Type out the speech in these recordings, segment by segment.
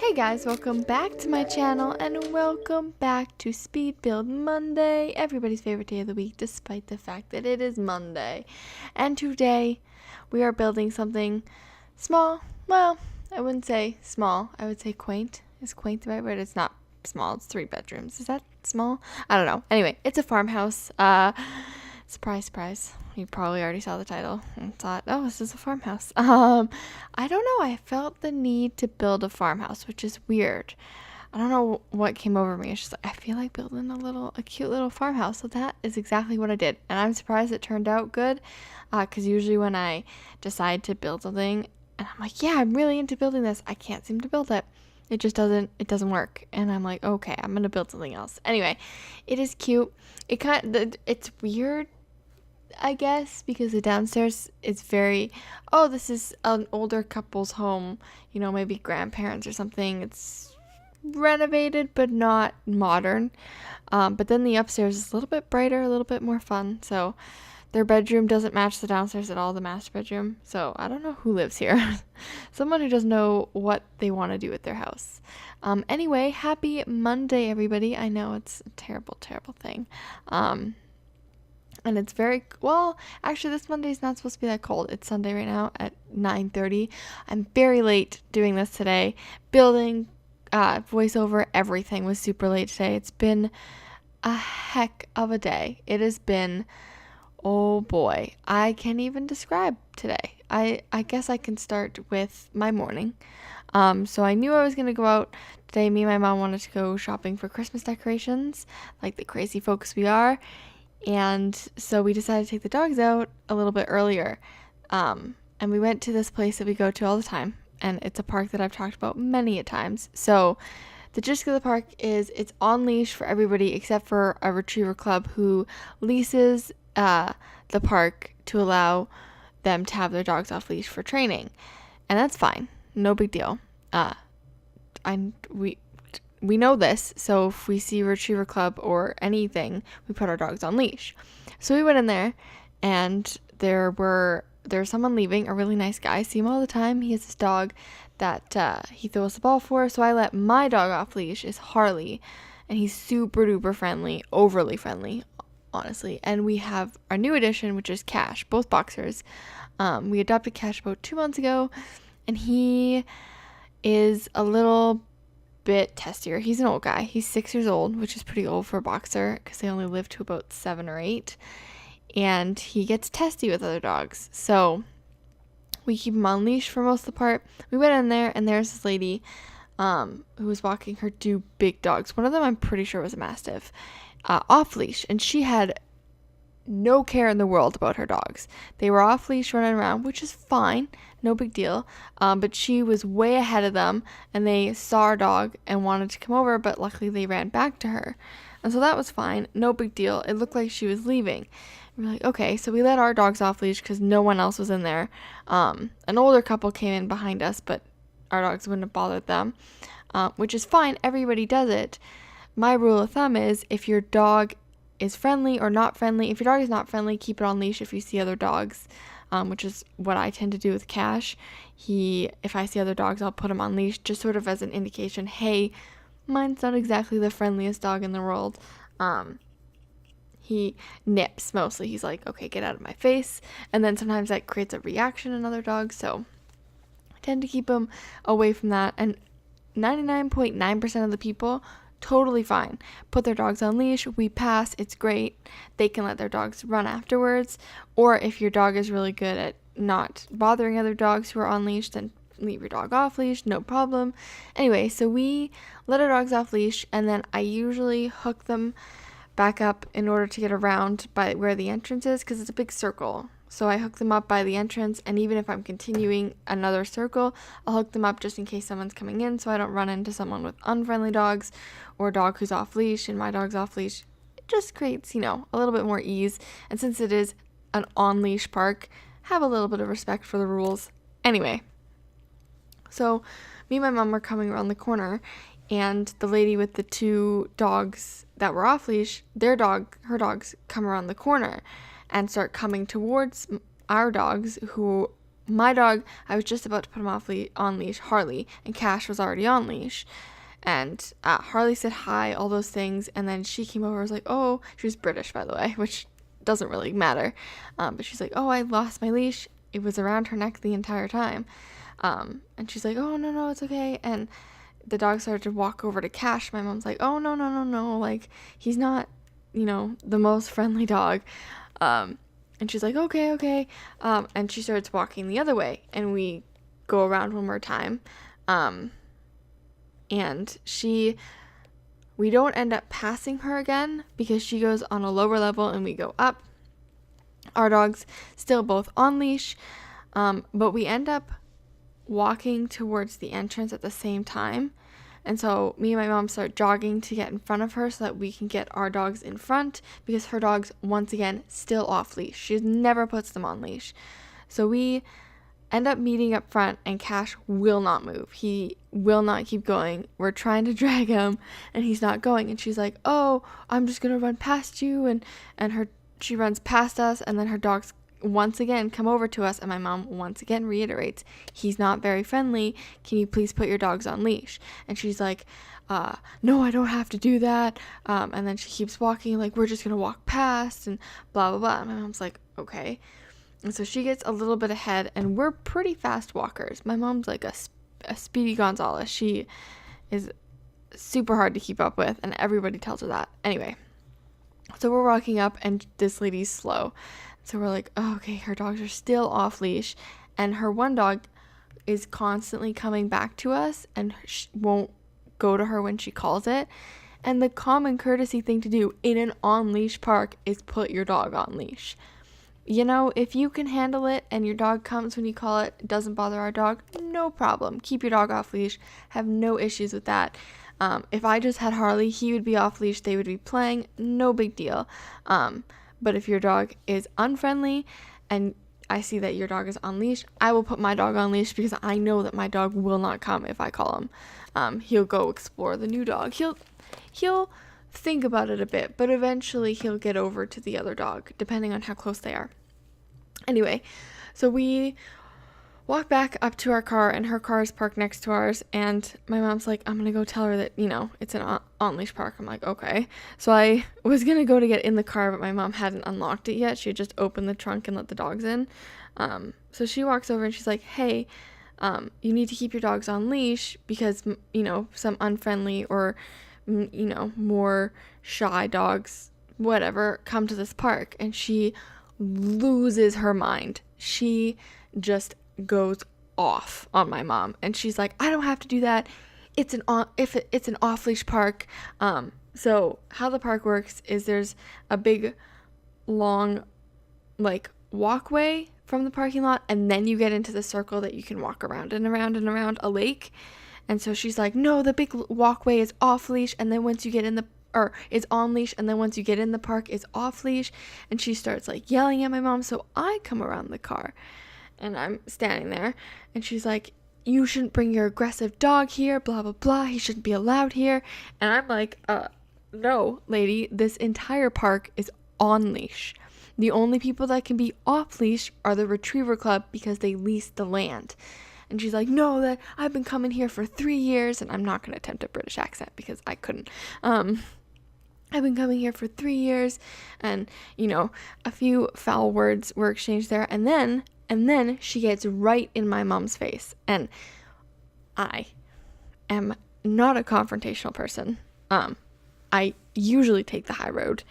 Hey guys, welcome back to my channel and welcome back to Speed Build Monday, everybody's favorite day of the week despite the fact that it is Monday. And today we are building something small. Well, I wouldn't say small, I would say quaint. Is quaint the right word? It's not small, it's 3 bedrooms. Is that small? I don't know. Anyway, it's a farmhouse. Surprise, surprise. You probably already saw the title and thought, oh, this is a farmhouse. I don't know. I felt the need to build a farmhouse, which is weird. I don't know what came over me. It's just like, I feel like building a cute little farmhouse. So that is exactly what I did. And I'm surprised it turned out good. Because usually when I decide to build something and I'm like, yeah, I'm really into building this, I can't seem to build it. It doesn't work. And I'm like, okay, I'm going to build something else. Anyway, it is cute. It's weird, I guess, because the downstairs is this is an older couple's home, maybe grandparents or something. It's renovated, but not modern. But then the upstairs is a little bit brighter, a little bit more fun. So their bedroom doesn't match the downstairs at all, the master bedroom. So I don't know who lives here. Someone who doesn't know what they want to do with their house. Anyway, happy Monday, everybody. I know it's a terrible, terrible thing. And it's actually this Monday is not supposed to be that cold. It's Sunday right now at 9:30. I'm very late doing this today. Building, voiceover, everything was super late today. It's been a heck of a day. It has been, oh boy, I can't even describe today. I guess I can start with my morning. So I knew I was going to go out today. Me and my mom wanted to go shopping for Christmas decorations, like the crazy folks we are. And so we decided to take the dogs out a little bit earlier. And we went to this place that we go to all the time. And it's a park that I've talked about many a times. So the gist of the park is it's on leash for everybody except for a retriever club who leases the park to allow them to have their dogs off leash for training. And that's fine. No big deal. We know this, so if we see a retriever club or anything, we put our dogs on leash. So we went in there, and there's someone leaving, a really nice guy. I see him all the time. He has this dog that he throws the ball for, so I let my dog off leash, is Harley, and he's super duper friendly, overly friendly, honestly. And we have our new addition, which is Cash, both boxers. We adopted Cash about 2 months ago, and he is a little bit testier. He's an old guy. He's 6 years old, which is pretty old for a boxer because they only live to about 7 or 8. And he gets testy with other dogs. So we keep him on leash for most of the part. We went in there and there's this lady who was walking her 2 big dogs. One of them I'm pretty sure was a Mastiff, off leash. And she had no care in the world about her dogs. They were off leash running around, which is fine, no big deal. But she was way ahead of them, and they saw our dog and wanted to come over, but luckily they ran back to her. And so that was fine, no big deal. It looked like she was leaving. We're like, okay, so we let our dogs off leash because no one else was in there. An older couple came in behind us, but our dogs wouldn't have bothered them, which is fine. Everybody does it. My rule of thumb is if your dog is friendly or not friendly. If your dog is not friendly, keep it on leash if you see other dogs, which is what I tend to do with Cash. If I see other dogs, I'll put him on leash just sort of as an indication, hey, mine's not exactly the friendliest dog in the world. He nips mostly. He's like, okay, get out of my face. And then sometimes that creates a reaction in other dogs. So I tend to keep him away from that. And 99.9% of the people totally fine. Put their dogs on leash. We pass. It's great. They can let their dogs run afterwards. Or if your dog is really good at not bothering other dogs who are on leash, then leave your dog off leash. No problem. Anyway, so we let our dogs off leash, and then I usually hook them back up in order to get around by where the entrance is because it's a big circle. So I hook them up by the entrance, and even if I'm continuing another circle, I'll hook them up just in case someone's coming in so I don't run into someone with unfriendly dogs or a dog who's off leash and my dog's off leash. It just creates, a little bit more ease. And since it is an on-leash park, have a little bit of respect for the rules. Anyway, so me and my mom were coming around the corner, and the lady with the 2 dogs that were off leash, her dogs come around the corner and start coming towards our dogs who my dog, I was just about to put him on leash, Harley, and Cash was already on leash. And Harley said hi, all those things, and then she came over and was like, oh, she was British, by the way, which doesn't really matter. But she's like, oh, I lost my leash. It was around her neck the entire time. And she's like, oh, no, it's okay. And the dog started to walk over to Cash. My mom's like, oh, no. Like, he's not, the most friendly dog. And she's like, okay. And she starts walking the other way. And we go around one more time. And we don't end up passing her again because she goes on a lower level and we go up. Our dog's still both on leash, but we end up walking towards the entrance at the same time. And so me and my mom start jogging to get in front of her so that we can get our dogs in front, because her dog's, once again, still off leash. She never puts them on leash. So we end up meeting up front, and Cash will not move. He will not keep going. We're trying to drag him, and he's not going. And she's like, oh, I'm just going to run past you. And she runs past us, and then her dogs once again come over to us, and my mom once again reiterates, he's not very friendly. Can you please put your dogs on leash? And she's like, no, I don't have to do that. And then she keeps walking, like, we're just going to walk past, and blah, blah, blah. And my mom's like, okay. And so she gets a little bit ahead, and we're pretty fast walkers. My mom's like a Speedy Gonzalez. She is super hard to keep up with, and everybody tells her that. Anyway, so we're walking up, and this lady's slow. So we're like, oh, okay, her dogs are still off leash, and her one dog is constantly coming back to us and won't go to her when she calls it. And the common courtesy thing to do in an on-leash park is put your dog on leash. If you can handle it and your dog comes when you call it, it doesn't bother our dog, no problem. Keep your dog off leash. Have no issues with that. If I just had Harley, he would be off leash. They would be playing. No big deal. But if your dog is unfriendly and I see that your dog is on leash, I will put my dog on leash because I know that my dog will not come if I call him. He'll go explore the new dog. He'll think about it a bit, but eventually he'll get over to the other dog, depending on how close they are. Anyway, so we walk back up to our car, and her car is parked next to ours, and my mom's like, I'm gonna go tell her that, it's an on-leash park. I'm like, okay. So I was gonna go to get in the car, but my mom hadn't unlocked it yet. She had just opened the trunk and let the dogs in. So she walks over and she's like, hey, you need to keep your dogs on leash because, some unfriendly or more shy dogs, whatever, come to this park. And she loses her mind. She just goes off on my mom, and she's like, I don't have to do that. It's an off-leash park. So how the park works is there's a big, long, walkway from the parking lot, and then you get into the circle that you can walk around and around and around a lake. And so she's like, no, the big walkway is off leash, and then once you get in is on leash, and then once you get in the park is off leash. And she starts yelling at my mom. So I come around the car, and I'm standing there, and she's like, you shouldn't bring your aggressive dog here, blah blah blah, he shouldn't be allowed here. And I'm like, no, lady, this entire park is on leash. The only people that can be off leash are the Retriever Club because they lease the land. And she's like, no, that I've been coming here for 3 years. And I'm not going to attempt a British accent because I couldn't. I've been coming here for 3 years. And, a few foul words were exchanged there. And then she gets right in my mom's face. And I am not a confrontational person. I usually take the high road.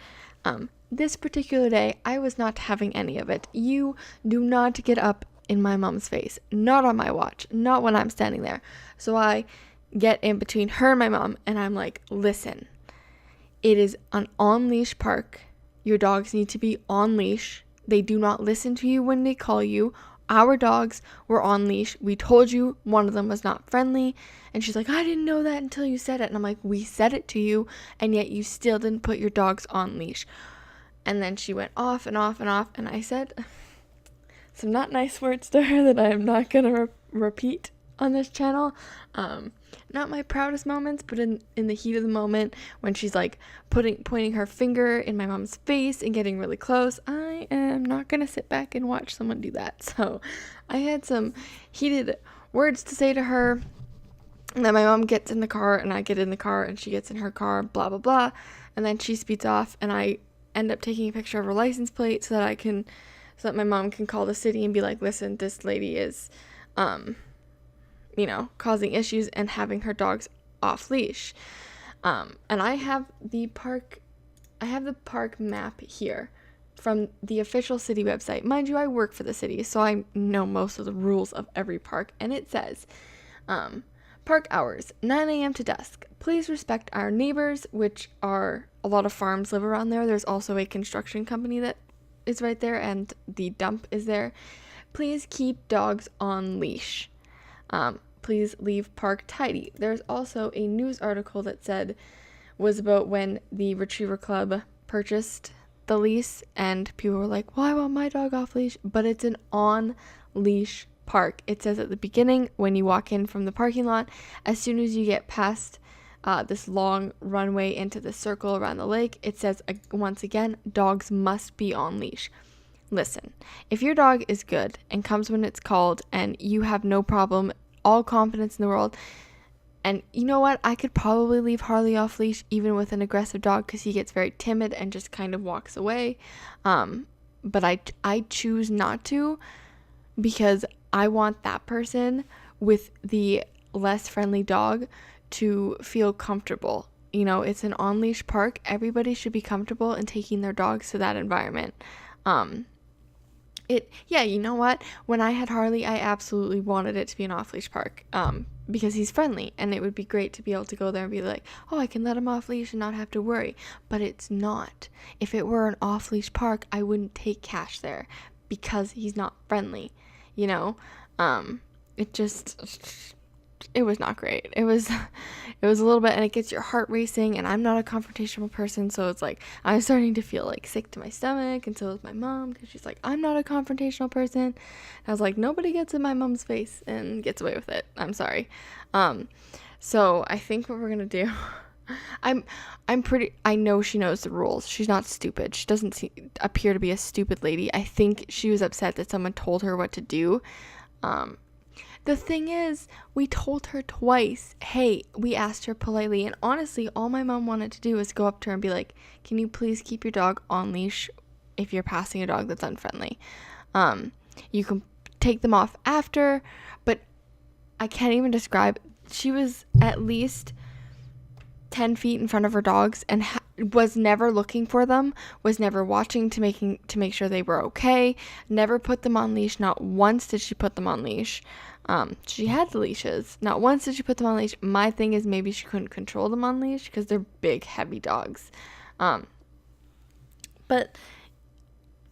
This particular day, I was not having any of it. You do not get up in my mom's face. Not on my watch. Not when I'm standing there. So I get in between her and my mom, and I'm like, listen, it is an on-leash park. Your dogs need to be on leash. They do not listen to you when they call you. Our dogs were on leash. We told you one of them was not friendly. And she's like, I didn't know that until you said it. And I'm like, we said it to you, and yet you still didn't put your dogs on leash. And then she went off and off and off, and I said some not nice words to her that I am not going to repeat on this channel. Not my proudest moments, but in the heat of the moment, when she's like pointing her finger in my mom's face and getting really close, I am not gonna sit back and watch someone do that. So I had some heated words to say to her. And then my mom gets in the car and I get in the car and she gets in her car, blah blah blah, and then she speeds off and I end up taking a picture of her license plate so that my mom can call the city and be like, listen, this lady is causing issues and having her dogs off leash. And I have the park map here from the official city website. Mind you, I work for the city, so I know most of the rules of every park, and it says, park hours, 9 a.m. to dusk. Please respect our neighbors, which are a lot of farms live around there. There's also a construction company that is right there, and the dump is there. Please keep dogs on leash. Please leave park tidy. There's also a news article that was about when the Retriever Club purchased the lease, and people were like, well, I want my dog off leash, but it's an on leash park. It says at the beginning, when you walk in from the parking lot, as soon as you get past this long runway into the circle around the lake, it says once again, dogs must be on leash. Listen, if your dog is good and comes when it's called and you have no problem, all confidence in the world, and you know what, I could probably leave Harley off leash even with an aggressive dog because he gets very timid and just kind of walks away, but I choose not to, because I want that person with the less friendly dog to feel comfortable. It's an on-leash park. Everybody should be comfortable in taking their dogs to that environment. You know what? When I had Harley, I absolutely wanted it to be an off-leash park, because he's friendly, and it would be great to be able to go there and be like, oh, I can let him off-leash and not have to worry. But it's not. If it were an off-leash park, I wouldn't take Cash there because he's not friendly. It was not great. It was a little bit, and it gets your heart racing, and I'm not a confrontational person, so it's like I'm starting to feel like sick to my stomach, and so is my mom, because she's like, I'm not a confrontational person. And I was like, nobody gets in my mom's face and gets away with it. I'm sorry. So I think what we're gonna do, I know she knows the rules. She's not stupid. She doesn't appear to be a stupid lady. I think she was upset that someone told her what to do. The thing is, we told her twice. Hey, we asked her politely, and honestly, all my mom wanted to do was go up to her and be like, can you please keep your dog on leash if you're passing a dog that's unfriendly? You can take them off after, but I can't even describe. She was at least 10 feet in front of her dogs and was never looking for them, was never watching to make sure they were okay, never put them on leash. Not once did she put them on leash. She had the leashes. Not once did she put them on leash. My thing is, maybe she couldn't control them on leash because they're big, heavy dogs. But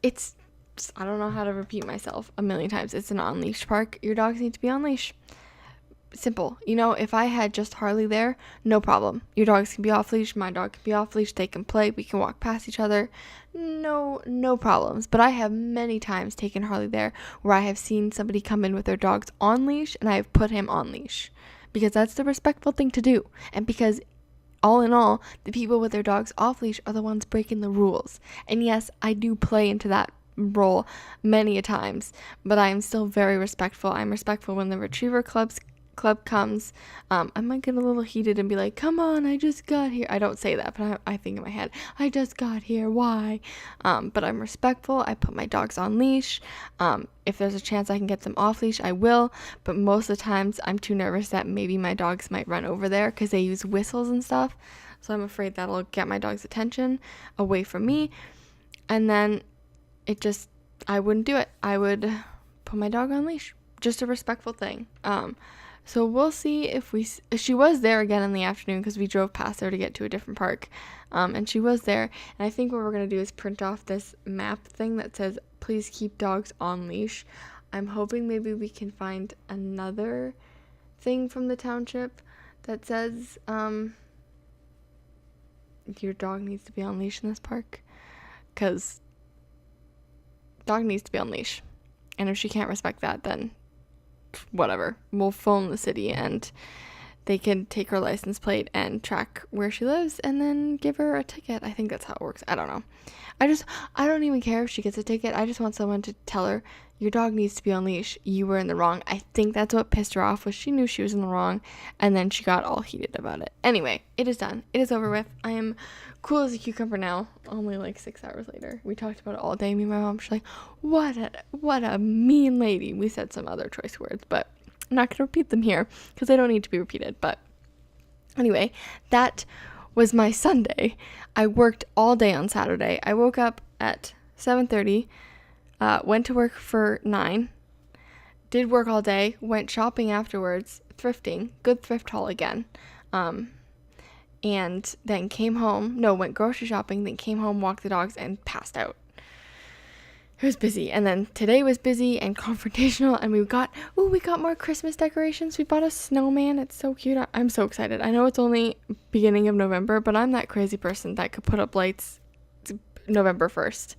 it's, I don't know how to repeat myself a million times. It's an on-leash park. Your dogs need to be on leash. Simple. If I had just Harley there, no problem. Your dogs can be off leash. My dog can be off leash. They can play. We can walk past each other. No problems. But I have many times taken Harley there where I have seen somebody come in with their dogs on leash and I have put him on leash, because that's the respectful thing to do. And because all in all, the people with their dogs off leash are the ones breaking the rules. And yes, I do play into that role many a times, but I am still very respectful. I'm respectful when the Retriever Club comes. I might get a little heated and be like, come on, I just got here. I don't say that, but I think in my head, I just got here, why? But I'm respectful. I put my dogs on leash. If there's a chance I can get them off leash, I will, but most of the times I'm too nervous that maybe my dogs might run over there because they use whistles and stuff, so I'm afraid that'll get my dog's attention away from me, and then I wouldn't do it. I would put my dog on leash. Just a respectful thing. So we'll see if she was there again in the afternoon, because we drove past there to get to a different park. And she was there. And I think what we're going to do is print off this map thing that says, please keep dogs on leash. I'm hoping maybe we can find another thing from the township that says, your dog needs to be on leash in this park. Because dog needs to be on leash. And if she can't respect that, then whatever. We'll phone the city and they can take her license plate and track where she lives and then give her a ticket. I think that's how it works. I don't know. I don't even care if she gets a ticket. I just want someone to tell her, your dog needs to be on leash. You were in the wrong. I think that's what pissed her off, was she knew she was in the wrong, and then she got all heated about it. Anyway, it is done. It is over with. I am cool as a cucumber now. Only like 6 hours later. We talked about it all day. Me and my mom, she's like, what a mean lady. We said some other choice words, but I'm not going to repeat them here because they don't need to be repeated. But anyway, that was my Sunday. I worked all day on Saturday. I woke up at 7:30, went to work for 9, did work all day, went shopping afterwards, thrifting, good thrift haul again, and then went grocery shopping, then came home, walked the dogs, and passed out. It was busy. And then today was busy and confrontational, and we got more Christmas decorations. We bought a snowman. It's so cute. I'm so excited. I know it's only beginning of November, but I'm that crazy person that could put up lights November 1st.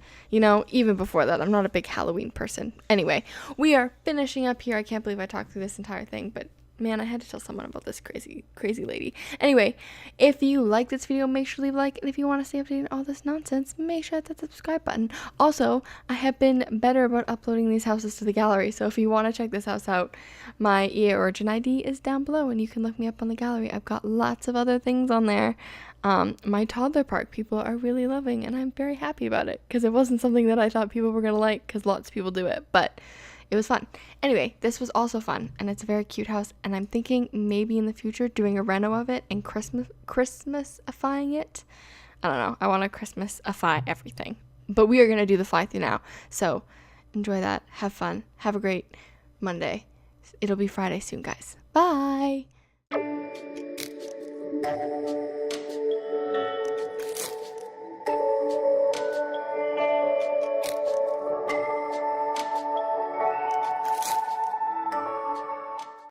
Even before that, I'm not a big Halloween person. Anyway, we are finishing up here. I can't believe I talked through this entire thing, but man, I had to tell someone about this crazy lady. Anyway, if you like this video, make sure to leave a like, and if you want to stay updated on all this nonsense, make sure to hit that subscribe button. Also, I have been better about uploading these houses to the gallery, so if you want to check this house out, my EA Origin ID is down below, and you can look me up on the gallery. I've got lots of other things on there. My toddler park people are really loving, and I'm very happy about it, because it wasn't something that I thought people were going to like, because lots of people do it, but it was fun. Anyway, this was also fun, and it's a very cute house, and I'm thinking maybe in the future doing a reno of it and Christmas-ifying it. I don't know. I want to Christmas-ify everything. But we are going to do the fly-through now, so enjoy that. Have fun. Have a great Monday. It'll be Friday soon, guys. Bye!